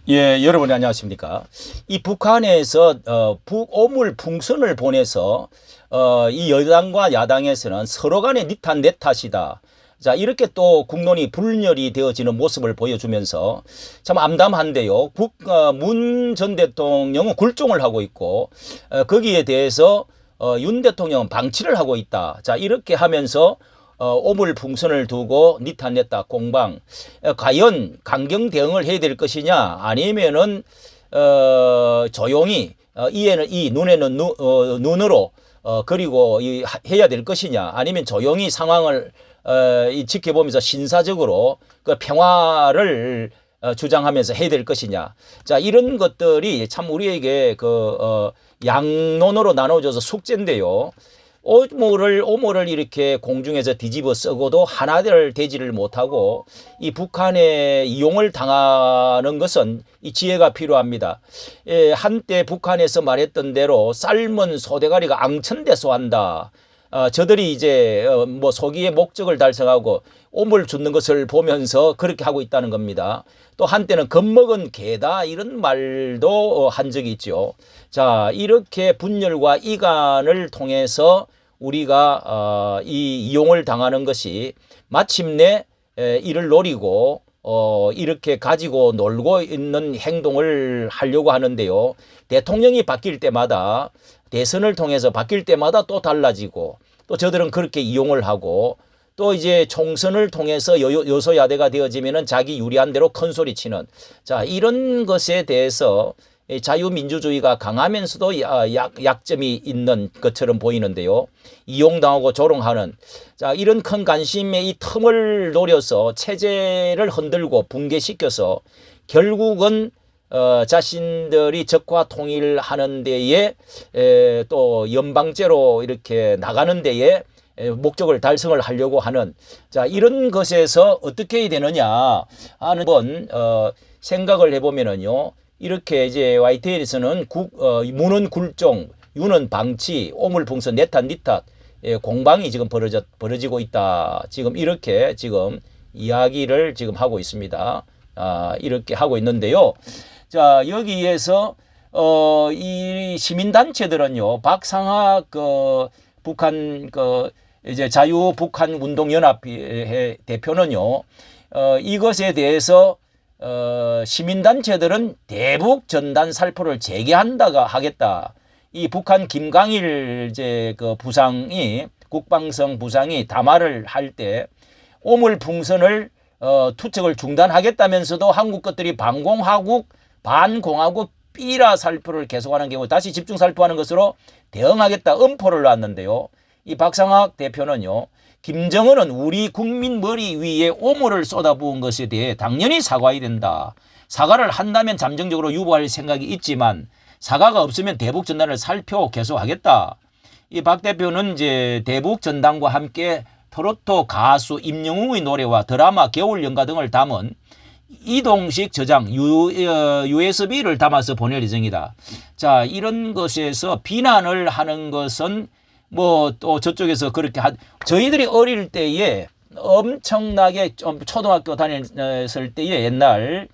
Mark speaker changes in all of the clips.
Speaker 1: 예, 여러분 안녕하십니까? 이 북한에서 북오물 풍선을 보내서 이 여당과 야당에서는 서로 간에 니 탓 내 탓이다. 자, 이렇게 또 국론이 분열이 되어지는 모습을 보여주면서 참 암담한데요. 문 전 대통령은 굴종을 하고 있고 거기에 대해서 윤 대통령은 방치를 하고 있다. 자, 이렇게 하면서 오물풍선을 두고 니탄 냈다 공방. 과연 강경 대응을 해야 될 것이냐 아니면은 조용히 이에는 이 눈에는 눈으로 그리고 해야 될 것이냐 아니면 조용히 상황을 지켜보면서 신사적으로 그 평화를 주장하면서 해야 될 것이냐. 자, 이런 것들이 참 우리에게 양론으로 나눠져서 숙제인데요. 오모를 이렇게 공중에서 뒤집어 쓰고도 하나를 되지를 못하고 이 북한에 이용을 당하는 것은 이 지혜가 필요합니다. 한때 북한에서 말했던 대로 삶은 소대가리가 앙천대소한다. 저들이 이제 뭐 소기의 목적을 달성하고 오물 줍는 것을 보면서 그렇게 하고 있다는 겁니다. 또 한때는 겁먹은 개다 이런 말도 한 적이 있죠. 자, 이렇게 분열과 이간을 통해서 우리가 이 이용을 당하는 것이 마침내 이를 노리고 이렇게 가지고 놀고 있는 행동을 하려고 하는데요. 대통령이 바뀔 때마다 대선을 통해서 바뀔 때마다 또 달라지고 또 저들은 그렇게 이용을 하고 또 이제 총선을 통해서 여소야대가 되어지면은 자기 유리한 대로 큰 소리 치는 자, 이런 것에 대해서 자유민주주의가 강하면서도 약점이 있는 것처럼 보이는데요. 이용당하고 조롱하는 자, 이런 큰 관심의 이 틈을 노려서 체제를 흔들고 붕괴시켜서 결국은 자신들이 적과 통일하는 데에 또 연방제로 이렇게 나가는 데에 목적을 달성을 하려고 하는 자, 이런 것에서 어떻게 해야 되느냐 하는 번 생각을 해보면은요. 이렇게 이제 YTN에서는 무는 굴종, 유는 방치, 오물풍선, 내탓, 니탓 공방이 지금 벌어지고 있다. 지금 이렇게 지금 이야기를 지금 하고 있습니다. 이렇게 하고 있는데요. 자, 여기에서 이 시민단체들은요, 박상학 북한 이제 자유 북한 운동연합 대표는요, 이것에 대해서 시민단체들은 대북 전단 살포를 재개한다가 하겠다. 이 북한 김강일 이제 부상이 국방성 부상이 담화를 할 때 오물풍선을 투척을 중단하겠다면서도 한국 것들이 반공화국 삐라 살포를 계속하는 경우 다시 집중 살포하는 것으로 대응하겠다 엄포를 놨는데요. 이 박상학 대표는요. 김정은은 우리 국민 머리 위에 오물을 쏟아부은 것에 대해 당연히 사과해야 된다. 사과를 한다면 잠정적으로 유보할 생각이 있지만 사과가 없으면 대북 전단을 살펴 계속하겠다. 이 박 대표는 이제 대북 전단과 함께 트로트 가수 임영웅의 노래와 드라마 겨울연가 등을 담은 이동식 저장 USB를 담아서 보낼 예정이다. 자, 이런 것에서 비난을 하는 것은 뭐 또 저쪽에서 그렇게 저희들이 어릴 때에 엄청나게 좀 초등학교 다녔을 때에 옛날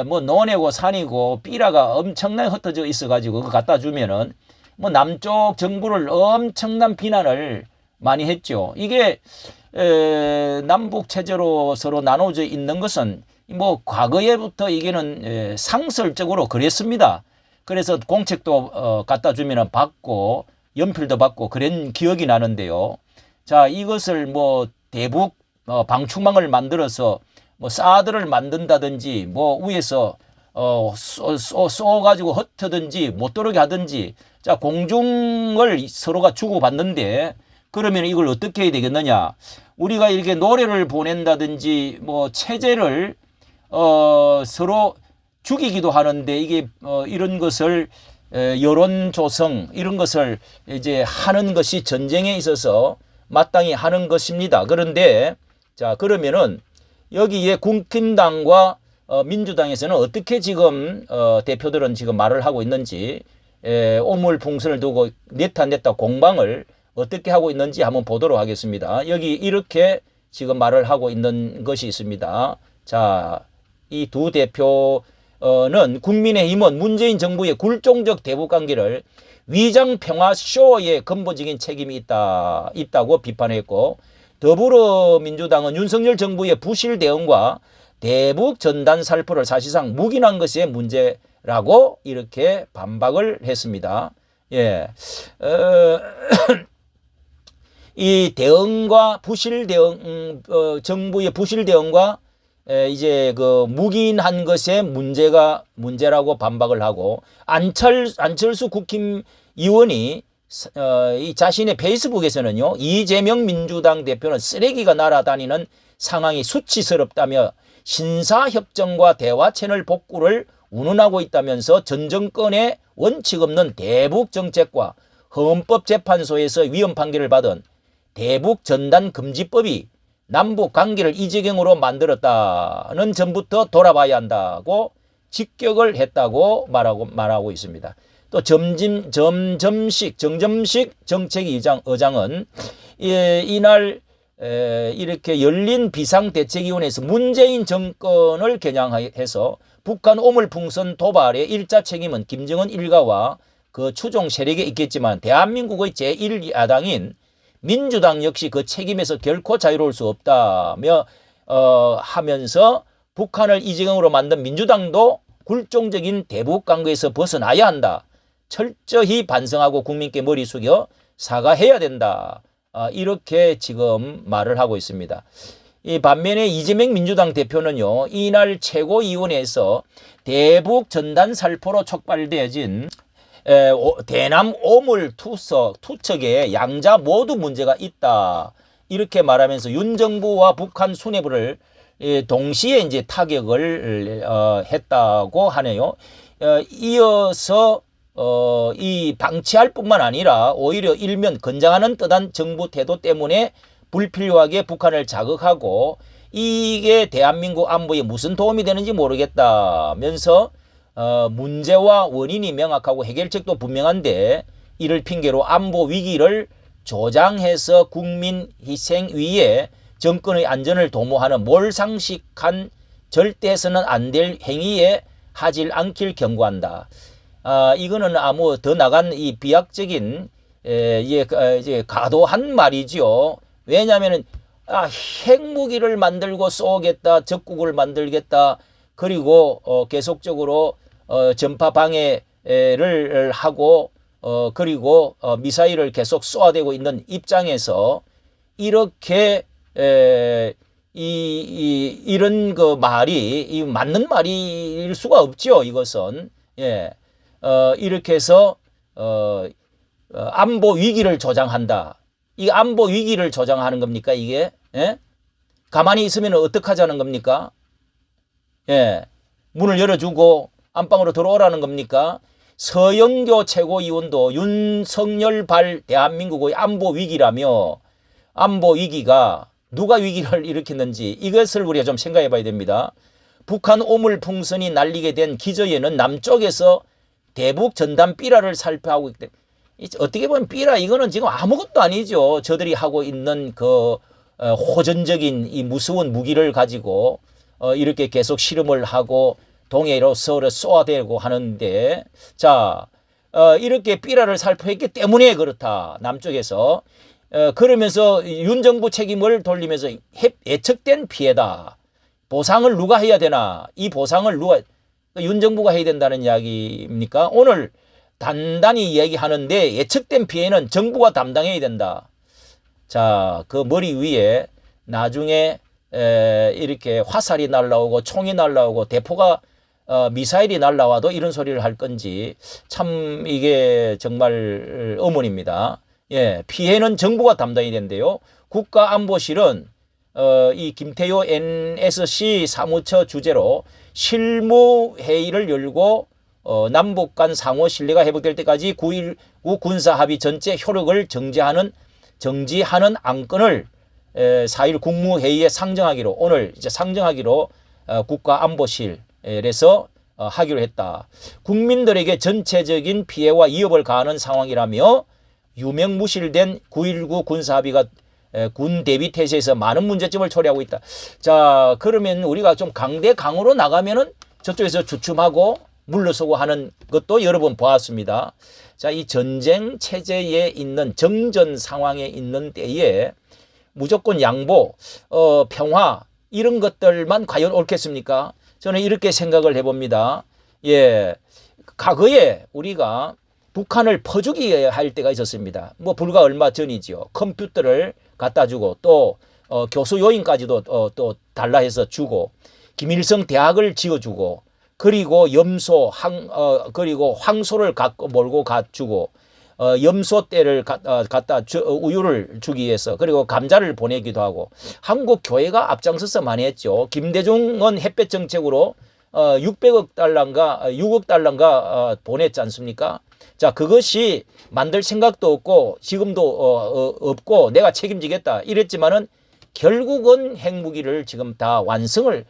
Speaker 1: 뭐 논이고 산이고 삐라가 엄청나게 흩어져 있어가지고 그거 갖다 주면은 뭐 남쪽 정부를 엄청난 비난을 많이 했죠. 이게 남북 체제로 서로 나눠져 있는 것은 뭐 과거에부터 이게는 상설적으로 그랬습니다. 그래서 공책도 갖다 주면은 받고 연필도 받고 그런 기억이 나는데요. 자, 이것을 뭐 대북 방충망을 만들어서 뭐 사드를 만든다든지 뭐 위에서 쏘가지고 흩트든지 못 들어오게 하든지 자, 공중을 서로가 주고받는데 그러면 이걸 어떻게 해야 되겠느냐. 우리가 이렇게 노래를 보낸다든지 뭐 체제를 서로 죽이기도 하는데 이게 이런 것을 여론 조성 이런 것을 이제 하는 것이 전쟁에 있어서 마땅히 하는 것입니다. 그런데 자, 그러면은 여기에 국힘당과 민주당에서는 어떻게 지금 대표들은 지금 말을 하고 있는지 오물풍선을 두고 냈다 공방을 어떻게 하고 있는지 한번 보도록 하겠습니다. 여기 이렇게 지금 말을 하고 있는 것이 있습니다. 자, 이 두 대표 는 국민의힘은 문재인 정부의 굴종적 대북 관계를 위장 평화 쇼에 근본적인 책임이 있다고 비판했고, 더불어민주당은 윤석열 정부의 부실 대응과 대북 전단 살포를 사실상 묵인한 것이 문제라고 이렇게 반박을 했습니다. 예, 이 대응과 부실 대응, 정부의 부실 대응과 이제 그 묵인한 것에 문제라고 반박을 하고, 안철수 국힘의원이 이 자신의 페이스북에서는요, 이재명 민주당 대표는 쓰레기가 날아다니는 상황이 수치스럽다며 신사협정과 대화 채널 복구를 운운하고 있다면서 전 정권의 원칙 없는 대북 정책과 헌법재판소에서 위헌 판결을 받은 대북 전단 금지법이 남북 관계를 이 지경으로 만들었다는 점부터 돌아봐야 한다고 직격을 했다고 말하고 있습니다. 또 정점식 정책의장은 이날 이렇게 열린 비상대책위원회에서 문재인 정권을 겨냥해서 북한 오물풍선 도발의 일자 책임은 김정은 일가와 그 추종 세력에 있겠지만 대한민국의 제1야당인 민주당 역시 그 책임에서 결코 자유로울 수 없다며 하면서 북한을 이 지경으로 만든 민주당도 굴종적인 대북 관계에서 벗어나야 한다. 철저히 반성하고 국민께 머리 숙여 사과해야 된다. 이렇게 지금 말을 하고 있습니다. 이 반면에 이재명 민주당 대표는요, 이날 최고위원회에서 대북 전단 살포로 촉발되어진 대남 오물 투척에 양자 모두 문제가 있다. 이렇게 말하면서 윤 정부와 북한 수뇌부를 동시에 이제 타격을 했다고 하네요. 이어서 이 방치할 뿐만 아니라 오히려 일면 건장하는 듯한 정부 태도 때문에 불필요하게 북한을 자극하고 이게 대한민국 안보에 무슨 도움이 되는지 모르겠다면서 문제와 원인이 명확하고 해결책도 분명한데 이를 핑계로 안보 위기를 조장해서 국민 희생 위에 정권의 안전을 도모하는 몰상식한 절대 해서는 안 될 행위에 하질 않길 경고한다. 이거는 아무 더 나간 이 비약적인 이제 과도한 말이죠. 왜냐하면은 핵무기를 만들고 쏘겠다, 적국을 만들겠다, 그리고 계속적으로 전파 방해를 하고 그리고 미사일을 계속 쏘아대고 있는 입장에서 이렇게 이런 그 말이 맞는 말일 수가 없죠. 이것은 이렇게 해서 안보 위기를 조장한다. 이 안보 위기를 조장하는 겁니까 이게? 가만히 있으면 어떡하자는 겁니까? 문을 열어주고 안방으로 들어오라는 겁니까? 서영교 최고위원도 윤석열발 대한민국의 안보 위기라며, 안보 위기가 누가 위기를 일으켰는지 이것을 우리가 좀 생각해 봐야 됩니다. 북한 오물풍선이 날리게 된 기저에는 남쪽에서 대북 전단 삐라를 살펴하고 있기 때문에, 어떻게 보면 삐라 이거는 지금 아무것도 아니죠. 저들이 하고 있는 그 호전적인 이 무서운 무기를 가지고 이렇게 계속 실험을 하고 동해로 서울에 쏘아대고 하는데, 자 이렇게 삐라를 살포했기 때문에 그렇다. 남쪽에서 그러면서 윤 정부 책임을 돌리면서 예측된 피해다. 보상을 누가 해야 되나? 이 보상을 누가, 윤 정부가 해야 된다는 이야기입니까? 오늘 단단히 이야기하는데 예측된 피해는 정부가 담당해야 된다. 자, 그 머리 위에 나중에 이렇게 화살이 날라오고 총이 날라오고 대포가 미사일이 날라와도 이런 소리를 할 건지 참 이게 정말 의문입니다. 피해는 정부가 담당이 된대요. 국가안보실은 이 김태효 NSC 사무처 주재로 실무회의를 열고 남북 간 상호 신뢰가 회복될 때까지 9.19 군사합의 전체 효력을 정지하는 안건을 4.1 국무회의에 상정하기로, 오늘 이제 상정하기로 국가안보실에서 하기로 했다. 국민들에게 전체적인 피해와 위협을 가하는 상황이라며 유명무실된 9.19 군사합의가 군 대비 태세에서 많은 문제점을 초래하고 있다. 자, 그러면 우리가 좀 강대강으로 나가면은 저쪽에서 주춤하고 물러서고 하는 것도 여러 번 보았습니다. 자, 이 전쟁 체제에 있는 정전 상황에 있는 때에 무조건 양보, 평화 이런 것들만 과연 옳겠습니까? 저는 이렇게 생각을 해봅니다. 예, 과거에 우리가 북한을 퍼주기 할 때가 있었습니다. 뭐 불과 얼마 전이지요. 컴퓨터를 갖다 주고 또 교수 요인까지도 또 달라 해서 주고 김일성 대학을 지어주고 그리고 염소 그리고 황소를 몰고 가주고 염소떼를 갖다 우유를 주기 위해서 그리고 감자를 보내기도 하고 한국 교회가 앞장서서 많이 했죠. 김대중은 햇볕 정책으로 600억 달러인가 6억 달러인가 보냈지 않습니까? 자, 그것이 만들 생각도 없고 지금도 없고 내가 책임지겠다 이랬지만은 결국은 핵무기를 지금 다 완성을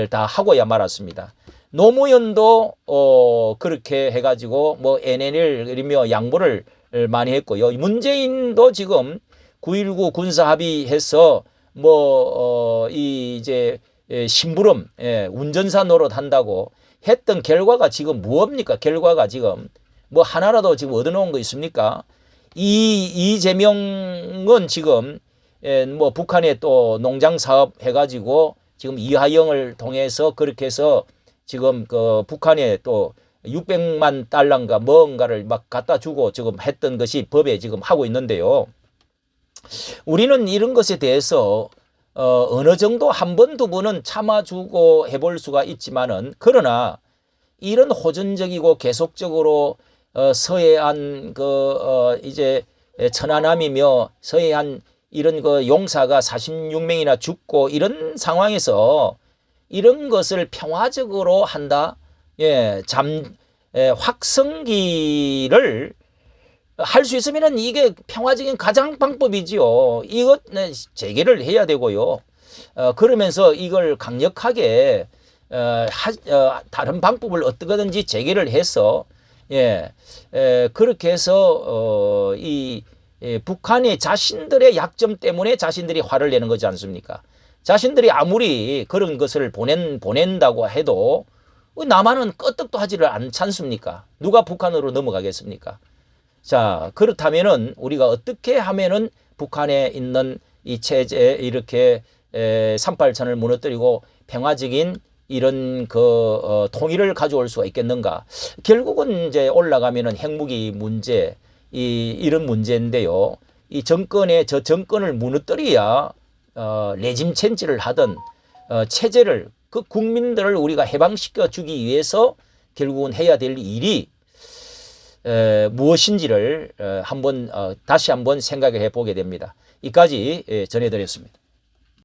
Speaker 1: 다 하고야 말았습니다. 노무현도 그렇게 해가지고 뭐 NLL이며 양보를 많이 했고요. 문재인도 지금 9.19 군사 합의해서 뭐 이제 심부름 운전사 노릇 한다고 했던 결과가 지금 무엇입니까? 결과가 지금 뭐 하나라도 지금 얻어놓은 거 있습니까? 이재명은 지금 뭐 북한에 또 농장 사업 해가지고 지금 이하영을 통해서 그렇게 해서 지금 그 북한에 또 600만 달러인가 뭔가를 막 갖다 주고 지금 했던 것이 법에 지금 하고 있는데요. 우리는 이런 것에 대해서 어느 정도 한 번, 두 번은 참아주고 해볼 수가 있지만은 그러나 이런 호전적이고 계속적으로 서해안 이제 천안함이며 서해안 이런 용사가 46명이나 죽고 이런 상황에서 이런 것을 평화적으로 한다. 예, 확성기를 할 수 있으면은 이게 평화적인 가장 방법이지요. 이것은 재개를 해야 되고요. 그러면서 이걸 강력하게 다른 방법을 어떻게든지 재개를 해서 그렇게 해서 북한이 자신들의 약점 때문에 자신들이 화를 내는 거지 않습니까? 자신들이 아무리 그런 것을 보낸다고 해도 남한은 끄떡도 하지를 않지 않습니까? 누가 북한으로 넘어가겠습니까? 자, 그렇다면은 우리가 어떻게 하면은 북한에 있는 이 체제 이렇게 38선을 무너뜨리고 평화적인 이런 통일을 가져올 수가 있겠는가? 결국은 이제 올라가면은 핵무기 문제 이런 문제인데요. 저 정권을 무너뜨려야 레짐 체인지를 하든 체제를 그 국민들을 우리가 해방시켜 주기 위해서 결국은 해야 될 일이 무엇인지를 다시 한번 생각해 보게 됩니다. 이까지 전해드렸습니다.